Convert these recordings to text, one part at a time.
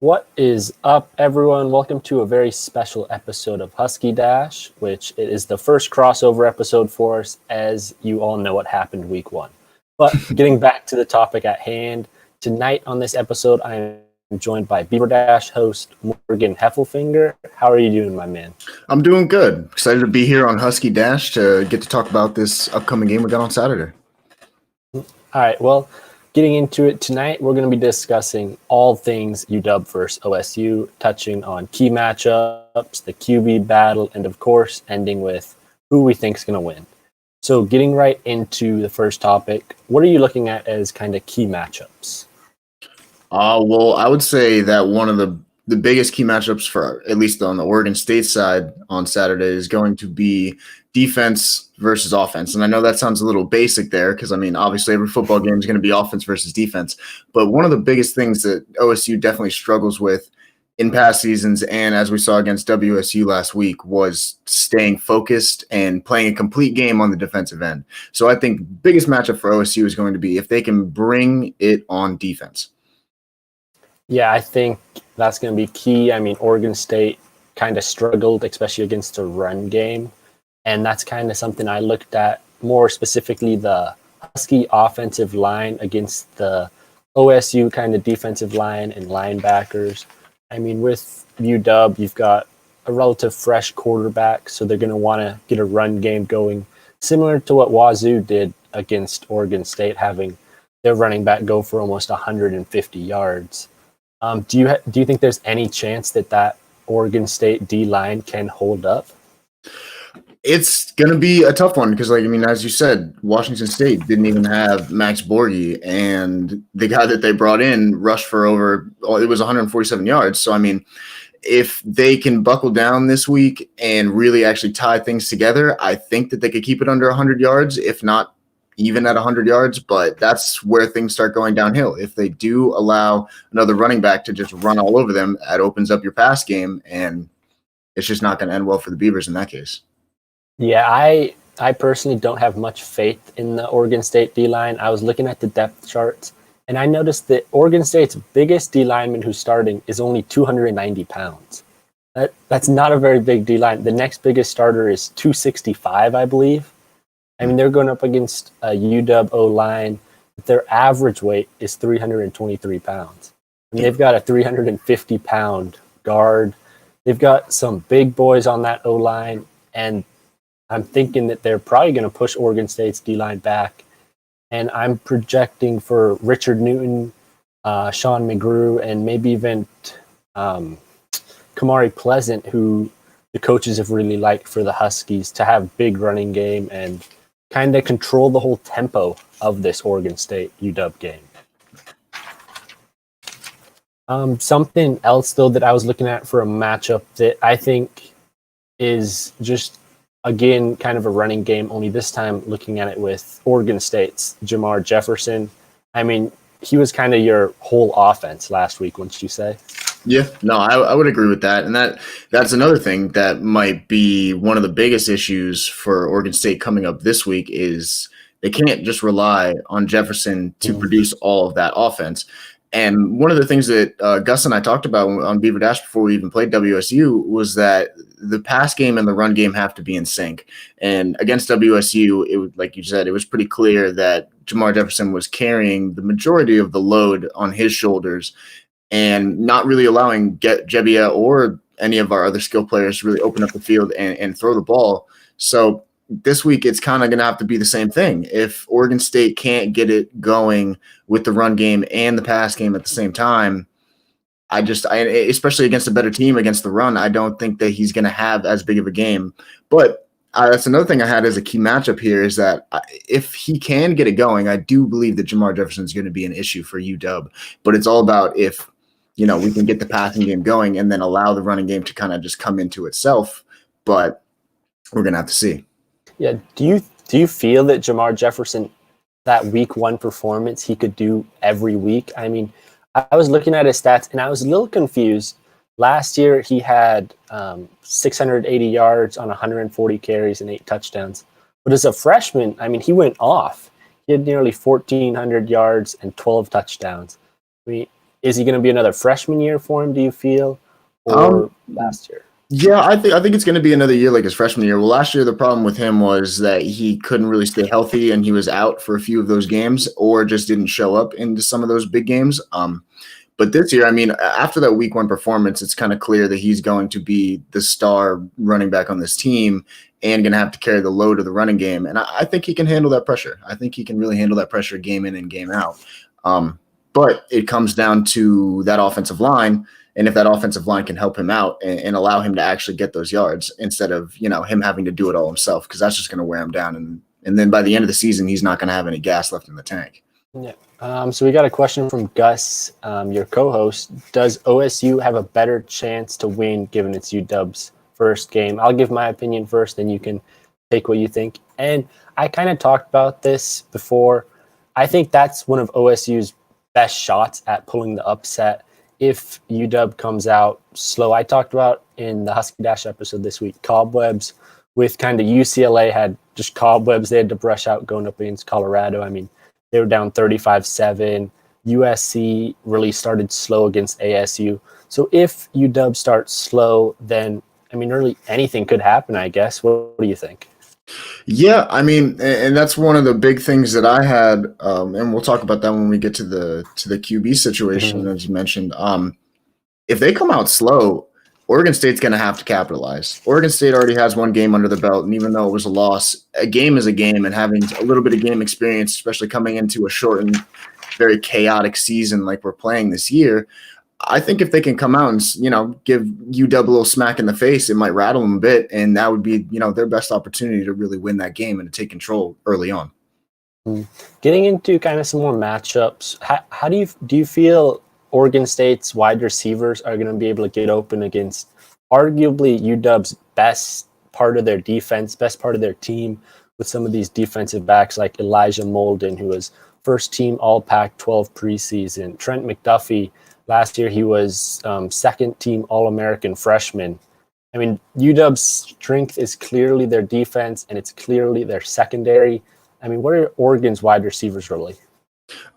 What is up, everyone? Welcome to a very special episode of Husky Dash, which it is the first crossover episode for us, as you all know what happened week one. But getting back to the topic at hand, tonight on this episode, I am joined by Beaver Dash host Morgan Heffelfinger. How are you doing, my man? I'm doing good. Excited to be here on Husky Dash to get to talk about this upcoming game we got on Saturday. All right, well, getting into it tonight, we're going to be discussing all things UW versus OSU, touching on key matchups, the QB battle, and of course, ending with who we think is going to win. So getting right into the first topic, what are you looking at as kind of key matchups? Well, I would say that one of the biggest key matchups for, at least on the Oregon State side on Saturday, is going to be defense versus offense. And I know that sounds a little basic there because, obviously every football game is going to be offense versus defense. But one of the biggest things that OSU definitely struggles with in past seasons, and as we saw against WSU last week, was staying focused and playing a complete game on the defensive end. So I think the biggest matchup for OSU is going to be if they can bring it on defense. Yeah, I think that's going to be key. Oregon State kind of struggled, especially against the run game. And that's kind of something I looked at more specifically the Husky offensive line against the OSU kind of defensive line and linebackers. With UW, you've got a relative fresh quarterback, so they're going to want to get a run game going, similar to what Wazoo did against Oregon State, having their running back go for almost 150 yards. Do you think there's any chance that Oregon State D-line can hold up? It's going to be a tough one because, as you said, Washington State didn't even have Max Borghi, and the guy that they brought in rushed for it was 147 yards. So, if they can buckle down this week and really actually tie things together, I think that they could keep it under 100 yards, if not even at 100 yards. But that's where things start going downhill. If they do allow another running back to just run all over them, that opens up your pass game, and it's just not going to end well for the Beavers in that case. Yeah, I personally don't have much faith in the Oregon State D-line. I was looking at the depth charts, and I noticed that Oregon State's biggest D-lineman who's starting is only 290 pounds. That's not a very big D-line. The next biggest starter is 265, I believe. They're going up against a UW O-line. Their average weight is 323 pounds. They've got a 350-pound guard. They've got some big boys on that O-line, and I'm thinking that they're probably going to push Oregon State's D-line back. And I'm projecting for Richard Newton, Sean McGrew, and maybe even Kamari Pleasant, who the coaches have really liked for the Huskies, to have big running game and kind of control the whole tempo of this Oregon State UW game. Something else, though, that I was looking at for a matchup that I think is just, again, kind of a running game, only this time looking at it with Oregon State's Jamar Jefferson. He was kind of your whole offense last week, wouldn't you say? Yeah, no, I would agree with that. And that's another thing that might be one of the biggest issues for Oregon State coming up this week is they can't just rely on Jefferson to produce all of that offense. And one of the things that Gus and I talked about on Beaver Dash before we even played WSU was that the pass game and the run game have to be in sync. And against WSU, it was, like you said, it was pretty clear that Jamar Jefferson was carrying the majority of the load on his shoulders and not really allowing Jebbia or any of our other skill players to really open up the field and throw the ball. So this week, it's kind of going to have to be the same thing. If Oregon State can't get it going with the run game and the pass game at the same time, especially against a better team against the run, I don't think that he's going to have as big of a game. But that's another thing I had as a key matchup here is that if he can get it going, I do believe that Jamar Jefferson is going to be an issue for UW. But it's all about if we can get the passing game going and then allow the running game to kind of just come into itself. But we're going to have to see. Yeah. Do you feel that Jamar Jefferson, that week one performance, he could do every week? I was looking at his stats and I was a little confused. Last year he had 680 yards on 140 carries and 8 touchdowns. But as a freshman, he went off. He had nearly 1,400 yards and 12 touchdowns. Is he going to be another freshman year for him, do you feel, or last year? Yeah, I think it's going to be another year like his freshman year. Well, last year the problem with him was that he couldn't really stay healthy, and he was out for a few of those games, or just didn't show up into some of those big games. But this year, I mean, after that week 1 performance, it's kind of clear that he's going to be the star running back on this team and going to have to carry the load of the running game. And I think he can handle that pressure. I think he can really handle that pressure game in and game out. But it comes down to that offensive line. And if that offensive line can help him out and allow him to actually get those yards instead of, him having to do it all himself, because that's just going to wear him down. And then by the end of the season, he's not going to have any gas left in the tank. Yeah. So we got a question from Gus, your co-host. Does OSU have a better chance to win given it's UW's first game? I'll give my opinion first, then you can take what you think. And I kind of talked about this before. I think that's one of OSU's best shots at pulling the upset if UW comes out slow. I talked about in the Husky Dash episode this week, cobwebs with kind of UCLA had just cobwebs they had to brush out going up against Colorado. I mean, they were down 35-7. USC really started slow against ASU. So if UW starts slow, then, I mean, really anything could happen, I guess. What do you think? Yeah, I mean, and that's one of the big things that I had, and we'll talk about that when we get to the QB situation, as you mentioned. If they come out slow, Oregon State's going to have to capitalize. Oregon State already has 1 game under the belt, and even though it was a loss, a game is a game, and having a little bit of game experience, especially coming into a shortened, very chaotic season like we're playing this year, I think if they can come out and, give UW a little smack in the face, it might rattle them a bit, and that would be, their best opportunity to really win that game and to take control early on. Getting into kind of some more matchups, how do you feel Oregon State's wide receivers are going to be able to get open against arguably UW's best part of their defense, best part of their team, with some of these defensive backs like Elijah Molden, who was first team All Pac-12 preseason. Trent McDuffie, last year he was second team All-American freshman. I mean, UW's strength is clearly their defense, and it's clearly their secondary. I mean, what are Oregon's wide receivers really?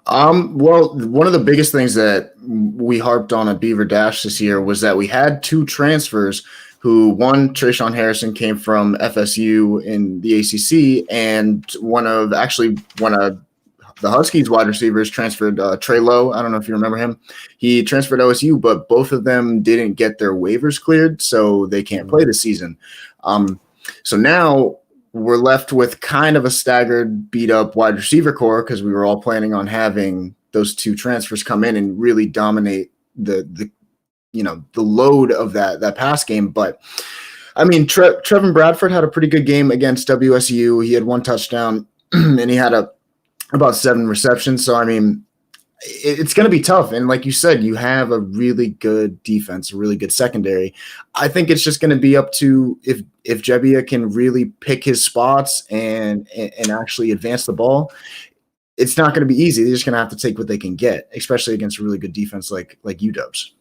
Well, one of the biggest things that we harped on at Beaver Dash this year was that we had 2 transfers who, one, Trayshawn Harrison, came from FSU in the ACC, and one of the Huskies wide receivers transferred, Trey Lowe. I don't know if you remember him. He transferred to OSU, but both of them didn't get their waivers cleared, so they can't play this season. So now we're left with kind of a staggered, beat-up wide receiver core because we were all planning on having those 2 transfers come in and really dominate the load of that pass game. But I mean, Trevin Bradford had a pretty good game against WSU. He had 1 touchdown and he had about 7 receptions. So I mean, it's going to be tough. And like you said, you have a really good defense, a really good secondary. I think it's just going to be up to if Jebbia can really pick his spots and actually advance the ball. It's not going to be easy. They're just going to have to take what they can get, especially against a really good defense like UW's.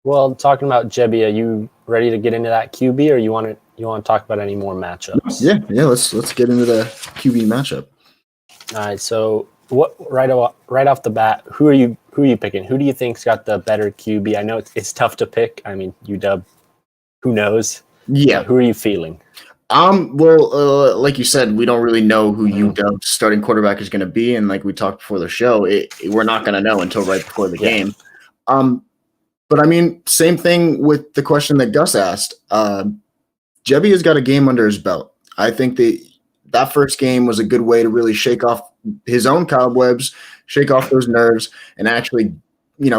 Well, talking about Jebbia, you ready to get into that QB, or you want to talk about any more matchups? Yeah. Let's get into the QB matchup. All right. So what right off the bat, who are you picking? Who do you think's got the better QB? I know it's tough to pick. I mean, UW, who knows? Yeah. Who are you feeling? Well, like you said, we don't really know who UW's starting quarterback is going to be, and like we talked before the show, we're not going to know until right before the game. But I mean, same thing with the question that Gus asked. Jebbia's got a game under his belt. I think that first game was a good way to really shake off his own cobwebs, shake off those nerves, and actually,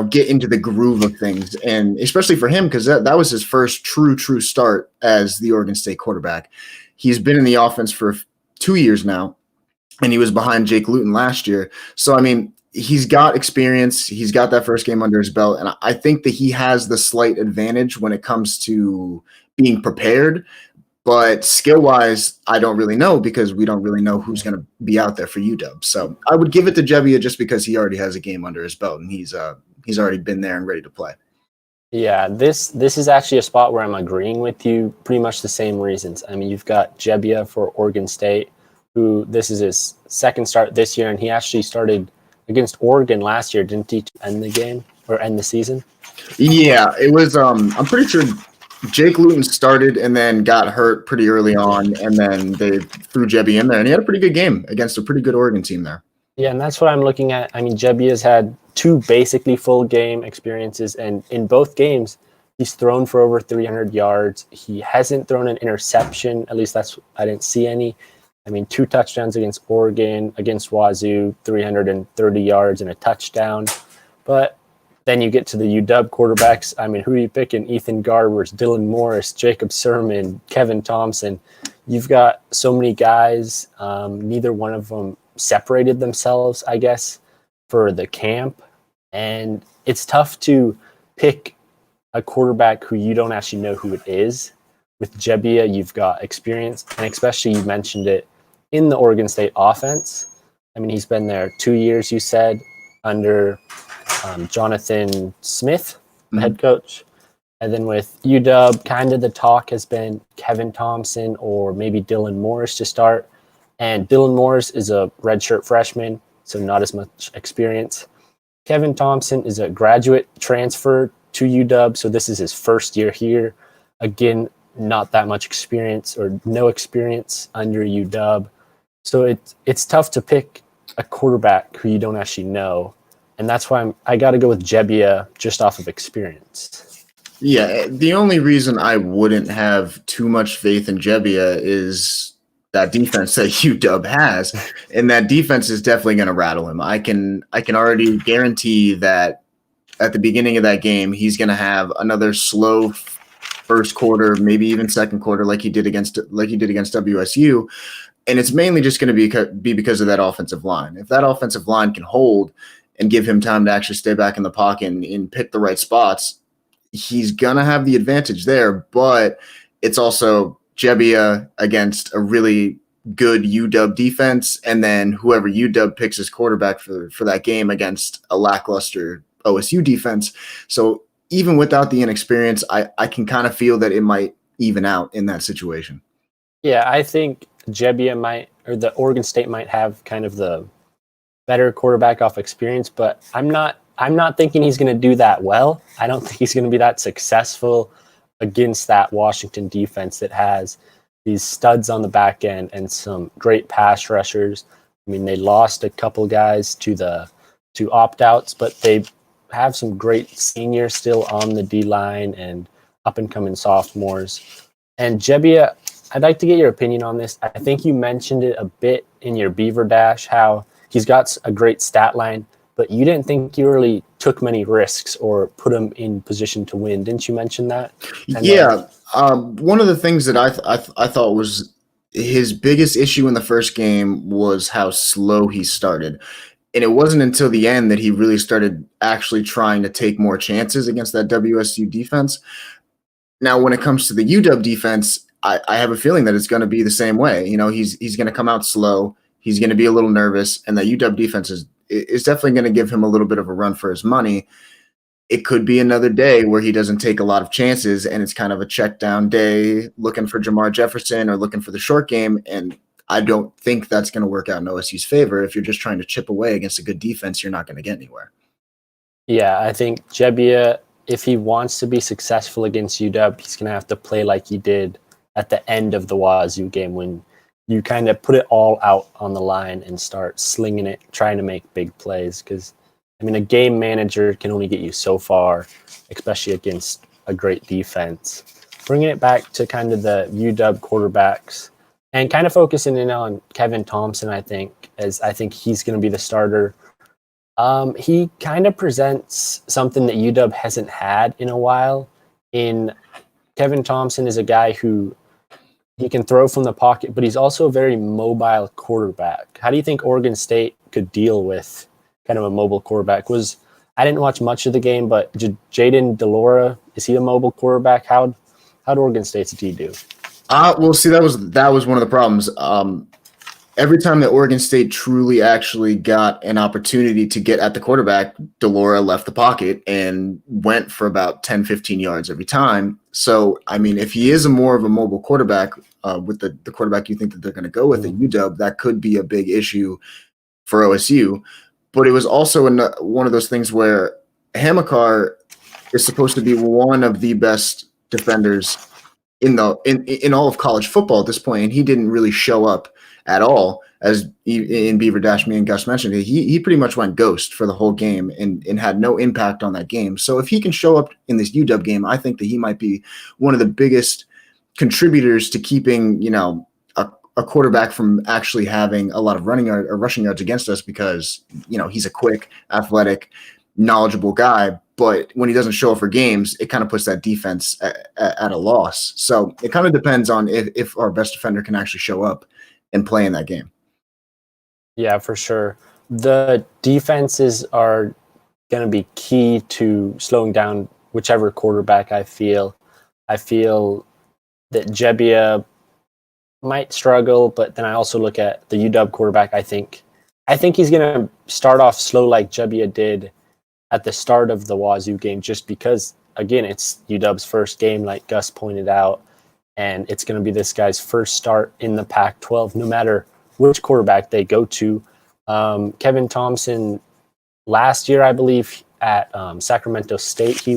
get into the groove of things. And especially for him, because that was his first true start as the Oregon State quarterback. He's been in the offense for 2 years now, and he was behind Jake Luton last year. So, I mean, he's got experience. He's got that first game under his belt. And I think that he has the slight advantage when it comes to being prepared. But skill-wise, I don't really know because we don't really know who's going to be out there for UW. So I would give it to Jebbia just because he already has a game under his belt and he's already been there and ready to play. Yeah, this is actually a spot where I'm agreeing with you. Pretty much the same reasons. I mean, you've got Jebbia for Oregon State, who this is his second start this year, and he actually started against Oregon last year, didn't he, to end the game? or end the season? Yeah, it was. I'm pretty sure Jake Luton started and then got hurt pretty early on, and then they threw Jebby in there, and he had a pretty good game against a pretty good Oregon team there. Yeah, and that's what I'm looking at. I mean, Jebby has had 2 basically full game experiences, and in both games, he's thrown for over 300 yards. He hasn't thrown an interception. At least I didn't see any. I mean, 2 touchdowns against Oregon, against Wazoo, 330 yards and a touchdown. But then you get to the UW quarterbacks. I mean, who are you picking? Ethan Garbers, Dylan Morris, Jacob Sermon, Kevin Thompson. You've got so many guys. Neither one of them separated themselves, I guess, for the camp. And it's tough to pick a quarterback who you don't actually know who it is. With Jebbia, you've got experience, and especially you mentioned it in the Oregon State offense. I mean, he's been there 2 years, you said, under Jonathan Smith, the head coach. And then with UW, kind of the talk has been Kevin Thompson or maybe Dylan Morris to start. And Dylan Morris is a redshirt freshman, so not as much experience. Kevin Thompson is a graduate transfer to UW, so this is his first year here. Again, not that much experience or no experience under UW. So it's tough to pick a quarterback who you don't actually know. And that's why I got to go with Jebbia just off of experience. Yeah, the only reason I wouldn't have too much faith in Jebbia is that defense that UW has, and that defense is definitely going to rattle him. I can already guarantee that at the beginning of that game, he's going to have another slow first quarter, maybe even second quarter, like he did against WSU, and it's mainly just going to be because of that offensive line. If that offensive line can hold and give him time to actually stay back in the pocket and pick the right spots, he's going to have the advantage there. But it's also Jebbia against a really good UW defense, and then whoever UW picks as quarterback for that game against a lackluster OSU defense. So even without the inexperience, I can kind of feel that it might even out in that situation. Yeah, I think Jebbia might, or the Oregon State might have kind of the better quarterback off experience, but I'm not thinking he's going to do that well. I don't think he's going to be that successful against that Washington defense that has these studs on the back end and some great pass rushers. I mean, they lost a couple guys to opt-outs, but they have some great seniors still on the D-line and up-and-coming sophomores. And Jebbia, I'd like to get your opinion on this. I think you mentioned it a bit in your Beaver Dash, how he's got a great stat line, but you didn't think you really took many risks or put him in position to win. Didn't you mention that? Yeah. One of the things that I thought was his biggest issue in the first game was how slow he started. And it wasn't until the end that he really started actually trying to take more chances against that WSU defense. Now, when it comes to the UW defense, I have a feeling that it's going to be the same way. You know, he's going to come out slow. He's going to be a little nervous, and the UW defense is definitely going to give him a little bit of a run for his money. It could be another day where he doesn't take a lot of chances, and it's kind of a check down day looking for Jamar Jefferson or looking for the short game. And I don't think that's going to work out in OSU's favor. If you're just trying to chip away against a good defense, you're not going to get anywhere. Yeah, I think Jebbia, if he wants to be successful against UW, he's going to have to play like he did at the end of the Wazoo game when you kind of put it all out on the line and start slinging it, trying to make big plays. Because, I mean, a game manager can only get you so far, especially against a great defense. Bringing it back to kind of the UW quarterbacks and kind of focusing in on Kevin Thompson, I think he's going to be the starter. He kind of presents something that UW hasn't had in a while. Kevin Thompson is a guy who he can throw from the pocket, but he's also a very mobile quarterback. How do you think Oregon State could deal with kind of a mobile quarterback? I didn't watch much of the game, but Jaden Delora, is he a mobile quarterback? How'd Oregon State's D do? Well, see, that was one of the problems. Every time that Oregon State truly actually got an opportunity to get at the quarterback, Delora left the pocket and went for about 10, 15 yards every time. So, I mean, if he is more of a mobile quarterback with the quarterback you think that they're going to go with at UW, that could be a big issue for OSU. But it was also one of those things where Hamilcar is supposed to be one of the best defenders in all of college football at this point, and he didn't really show up at all. As in Beaver Dash, me and Gus mentioned, he pretty much went ghost for the whole game and had no impact on that game. So if he can show up in this UW game, I think that he might be one of the biggest contributors to keeping, a quarterback from actually having a lot of rushing yards against us, because, he's a quick, athletic, knowledgeable guy. But when he doesn't show up for games, it kind of puts that defense at a loss. So it kind of depends on if our best defender can actually show up and play in that game. Yeah, for sure. The defenses are going to be key to slowing down whichever quarterback I feel. I feel that Jebbia might struggle, but then I also look at the UW quarterback. I think he's going to start off slow like Jebbia did at the start of the Wazoo game, just because, again, it's UW's first game, like Gus pointed out, and it's going to be this guy's first start in the Pac-12, no matter which quarterback they go to. Kevin Thompson, last year, I believe, at Sacramento State, he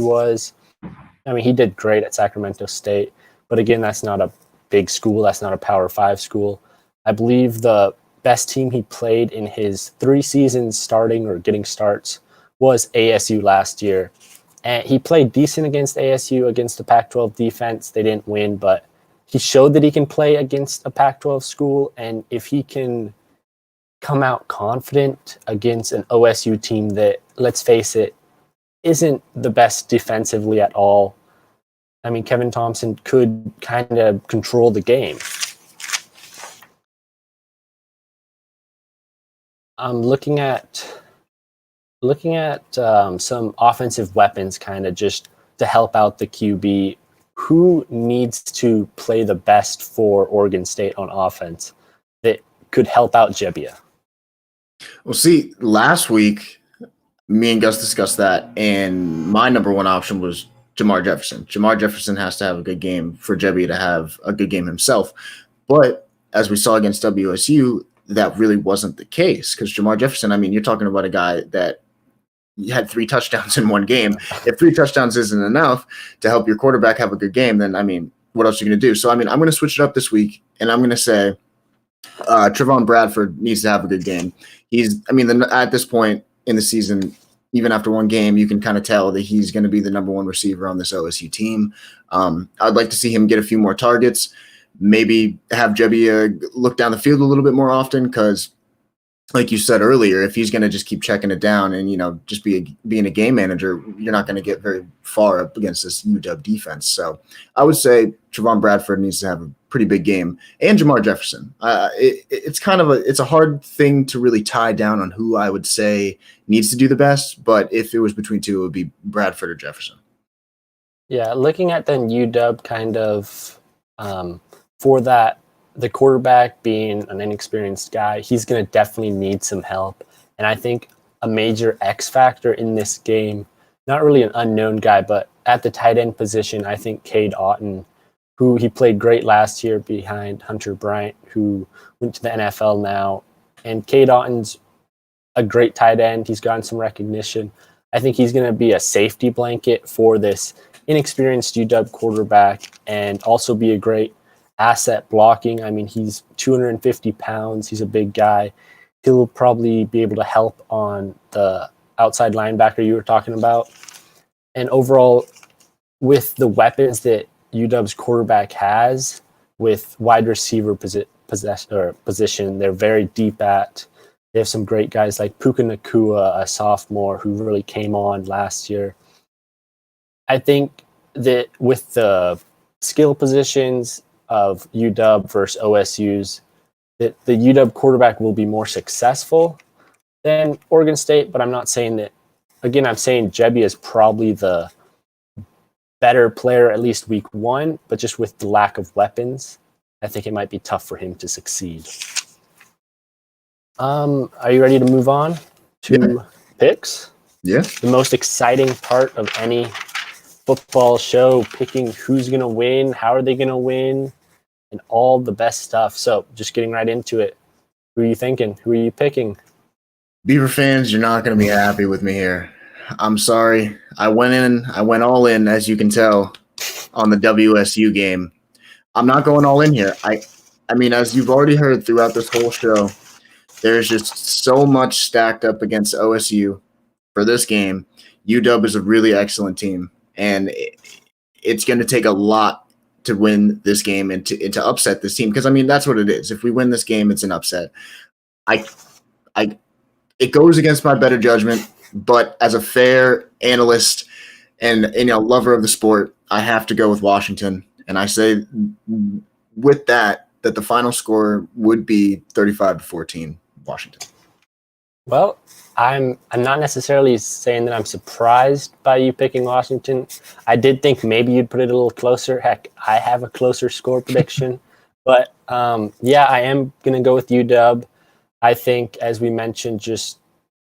did great at Sacramento State, but again, that's not a big school. That's not a Power 5 school. I believe the best team he played in his 3 seasons starting or getting starts was ASU last year. And he played decent against ASU, against the Pac-12 defense. They didn't win, but he showed that he can play against a Pac-12 school. And if he can come out confident against an OSU team that, let's face it, isn't the best defensively at all, I mean, Kevin Thompson could kind of control the game. I'm looking at some offensive weapons, kind of just to help out the QB. Who needs to play the best for Oregon State on offense that could help out Jebbia? Well, see, last week, me and Gus discussed that, and my number one option was Jamar Jefferson. Jamar Jefferson has to have a good game for Jebbia to have a good game himself. But as we saw against WSU, that really wasn't the case, because Jamar Jefferson, I mean, you're talking about a guy that had 3 touchdowns in one game. If 3 touchdowns isn't enough to help your quarterback have a good game, then, I mean, what else are you going to do? So, I mean, I'm going to switch it up this week, and I'm going to say Trevon Bradford needs to have a good game. At this point in the season, even after one game, you can kind of tell that he's going to be the number 1 receiver on this OSU team. I'd like to see him get a few more targets, maybe have Jebbia look down the field a little bit more often, because, like you said earlier, if he's going to just keep checking it down and, just being a game manager, you're not going to get very far up against this UW defense. So I would say Trevon Bradford needs to have a pretty big game, and Jamar Jefferson. It's a hard thing to really tie down on who I would say needs to do the best, but if it was between 2, it would be Bradford or Jefferson. Yeah, looking at then UW kind of for that, the quarterback being an inexperienced guy, he's going to definitely need some help. And I think a major X factor in this game, not really an unknown guy, but at the tight end position, I think Cade Otton, who he played great last year behind Hunter Bryant, who went to the NFL now. And Cade Otton's a great tight end. He's gotten some recognition. I think he's going to be a safety blanket for this inexperienced UW quarterback, and also be a great asset blocking. I mean, he's 250 pounds. He's a big guy. He'll probably be able to help on the outside linebacker you were talking about. And overall, with the weapons that UW's quarterback has, with wide receiver position, they're very deep at. They have some great guys like Puka Nacua, a sophomore who really came on last year. I think that with the skill positions of UW versus OSU's, that the UW quarterback will be more successful than Oregon State, but I'm not saying that. Again, I'm saying Jebbia is probably the better player, at least week 1, but just with the lack of weapons, I think it might be tough for him to succeed. Are you ready to move on to picks? Yeah. The most exciting part of any football show, picking who's going to win, how are they going to win, and all the best stuff. So just getting right into it. Who are you thinking? Who are you picking? Beaver fans, you're not going to be happy with me here. I'm sorry. I went all in, as you can tell, on the WSU game. I'm not going all in here. I mean, as you've already heard throughout this whole show, there's just so much stacked up against OSU for this game. UW is a really excellent team, and it's going to take a lot to win this game and to upset this team, because I mean that's what it is. If we win this game, it's an upset. I it goes against my better judgment, but as a fair analyst and lover of the sport, I have to go with Washington, and I say with that the final score would be 35-14 Washington. Well, I'm not necessarily saying that I'm surprised by you picking Washington. I did think maybe you'd put it a little closer. Heck, I have a closer score prediction. But yeah, I am going to go with UW. I think, as we mentioned, just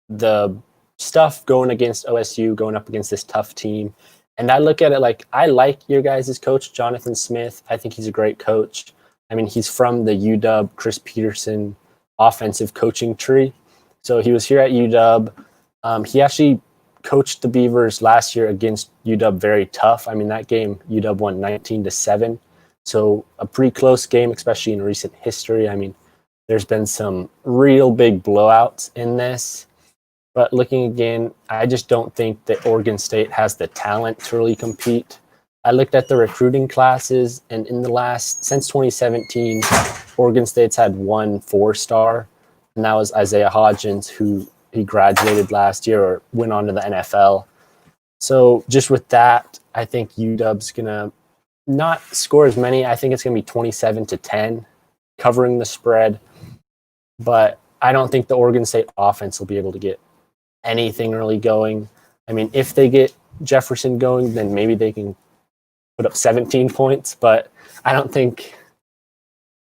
the stuff going against OSU, going up against this tough team. And I look at it like, I like your guys' coach, Jonathan Smith. I think he's a great coach. I mean, he's from the UW Chris Peterson offensive coaching tree. So he was here at UW. He actually coached the Beavers last year against UW very tough. I mean, that game, UW won 19-7. So a pretty close game, especially in recent history. I mean, there's been some real big blowouts in this. But looking again, I just don't think that Oregon State has the talent to really compete. I looked at the recruiting classes, and since 2017, Oregon State's had one 4-star, and that was Isaiah Hodgins, who he graduated last year or went on to the NFL. So just with that, I think UW's going to not score as many. I think it's going to be 27-10, covering the spread. But I don't think the Oregon State offense will be able to get anything really going. I mean, if they get Jefferson going, then maybe they can put up 17 points, but I don't think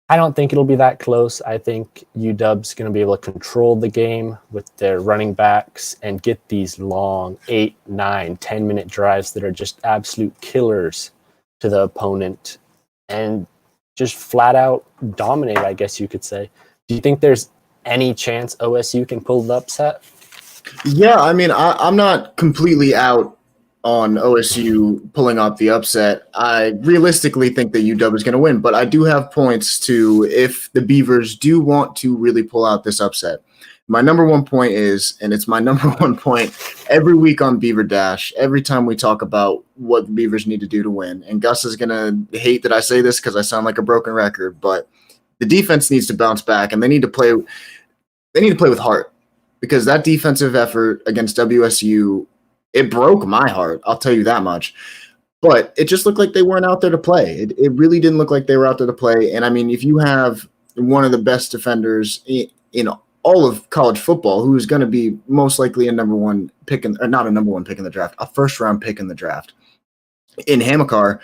it'll be that close. I think UW's going to be able to control the game with their running backs and get these long 8, 9, 10-minute drives that are just absolute killers to the opponent and just flat out dominate, I guess you could say. Do you think there's any chance OSU can pull the upset? Yeah, I mean, I'm not completely out on OSU pulling off the upset. I realistically think that UW is going to win, but I do have points to if the Beavers do want to really pull out this upset. My number one point is, and it's my number one point every week on Beaver Dash, every time we talk about what the Beavers need to do to win, and Gus is going to hate that I say this because I sound like a broken record, but the defense needs to bounce back, and they need to play with heart, because that defensive effort against WSU, it broke my heart, I'll tell you that much. But it just looked like they weren't out there to play. It really didn't look like they were out there to play. And I mean, if you have one of the best defenders in all of college football, who's going to be most likely not a number one pick in the draft, a first-round pick in the draft, in Hamilcar,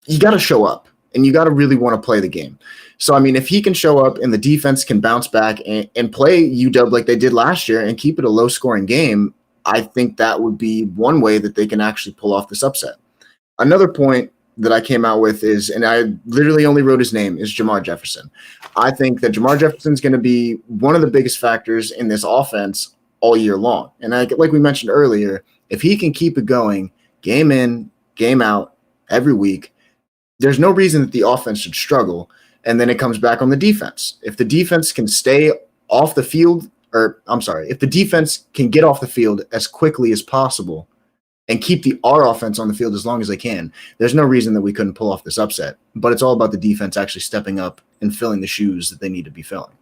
you got to show up, and you got to really want to play the game. So, I mean, if he can show up and the defense can bounce back and play UW like they did last year and keep it a low-scoring game, I think that would be one way that they can actually pull off this upset. Another point that I came out with is, and I literally only wrote his name, is Jamar Jefferson. I think that Jamar Jefferson is going to be one of the biggest factors in this offense all year long. And like we mentioned earlier, if he can keep it going game in, game out, every week, there's no reason that the offense should struggle. And then it comes back on the defense. If the defense can stay off the field, if the defense can get off the field as quickly as possible and keep our offense on the field as long as they can, there's no reason that we couldn't pull off this upset. But it's all about the defense actually stepping up and filling the shoes that they need to be filling.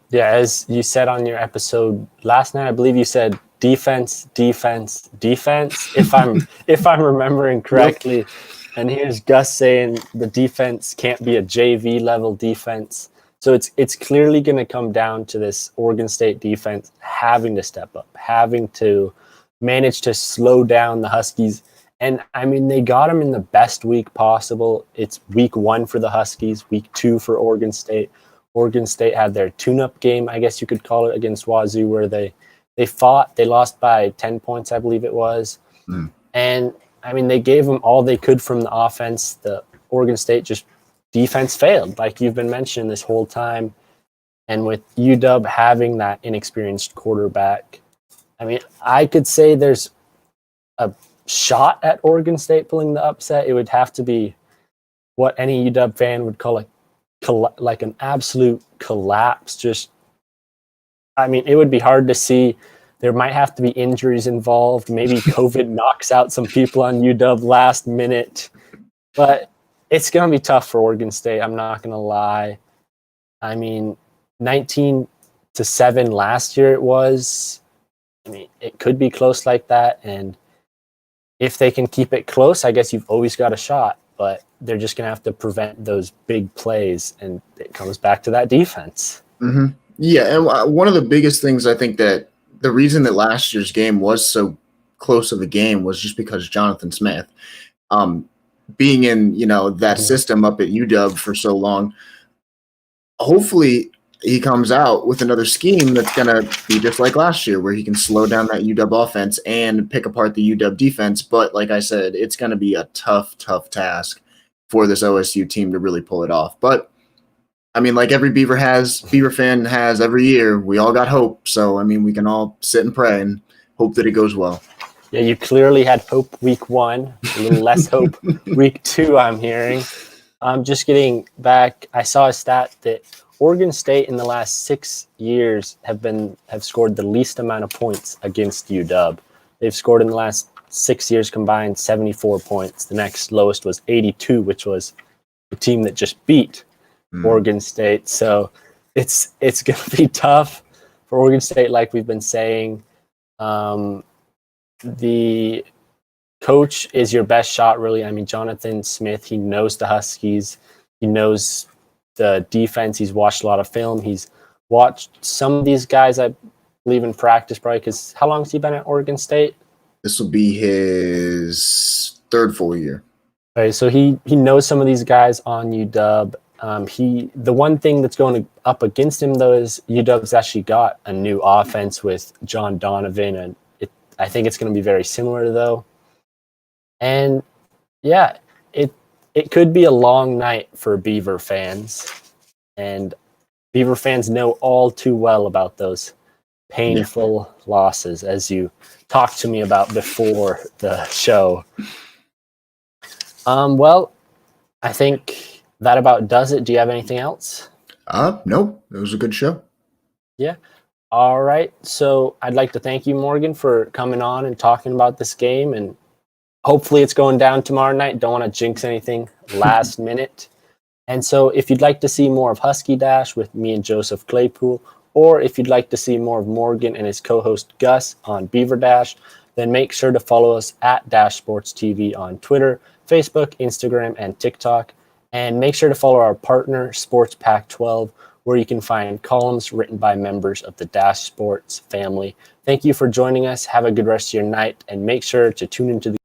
Yeah, as you said on your episode last night, I believe you said defense, defense, defense, if I'm remembering correctly. Yep. And here's Gus saying the defense can't be a JV level defense. So it's clearly going to come down to this Oregon State defense having to step up, having to manage to slow down the Huskies. And, I mean, they got them in the best week possible. It's week 1 for the Huskies, week 2 for Oregon State. Oregon State had their tune-up game, I guess you could call it, against Wazoo, where they fought. They lost by 10 points, I believe it was. And, I mean, they gave them all they could from the offense. The Oregon State defense failed, like you've been mentioning this whole time. And with UW having that inexperienced quarterback, I mean, I could say there's a shot at Oregon State pulling the upset. It would have to be what any UW fan would call like an absolute collapse. Just, I mean, it would be hard to see. There might have to be injuries involved. Maybe COVID knocks out some people on UW last minute. But it's going to be tough for Oregon State. I'm not going to lie. I mean, 19-7 last year it was. I mean, it could be close like that. And if they can keep it close, I guess you've always got a shot. But they're just going to have to prevent those big plays. And it comes back to that defense. Mm-hmm. Yeah, and one of the biggest things I think that the reason that last year's game was so close of a game was just because Jonathan Smith, being in that system up at UW for so long, hopefully he comes out with another scheme that's going to be just like last year, where he can slow down that UW offense and pick apart the UW defense. But like I said, it's going to be a tough task for this OSU team to really pull it off. But I mean, like every Beaver fan has every year, we all got hope. So, I mean, we can all sit and pray and hope that it goes well. Yeah, you clearly had hope week 1, a little less hope week 2, I'm hearing. Just getting back, I saw a stat that Oregon State in the last 6 years have scored the least amount of points against UW. They've scored in the last 6 years combined 74 points. The next lowest was 82, which was the team that just beat Oregon State. So it's going to be tough for Oregon State, like we've been saying. The coach is your best shot, really. I mean, Jonathan Smith, he knows the Huskies. He knows the defense. He's watched a lot of film. He's watched some of these guys, I believe, in practice, probably, because how long has he been at Oregon State? This will be his 3rd full year. Okay, so he knows some of these guys on UW. The one thing that's going up against him, though, is UW's actually got a new offense with John Donovan, and I think it's going to be very similar, though. And yeah, it could be a long night for Beaver fans, and Beaver fans know all too well about those painful losses, as you talked to me about before the show. Well, I think that about does it. Do you have anything else? No, it was a good show. Yeah. All right. So I'd like to thank you, Morgan, for coming on and talking about this game. And hopefully it's going down tomorrow night. Don't want to jinx anything last minute. And so if you'd like to see more of Husky Dash with me and Joseph Claypool, or if you'd like to see more of Morgan and his co-host Gus on Beaver Dash, then make sure to follow us at Dash Sports TV on Twitter, Facebook, Instagram, and TikTok. And make sure to follow our partner, Sports Pack 12, where you can find columns written by members of the Dash Sports family. Thank you for joining us. Have a good rest of your night, and make sure to tune into the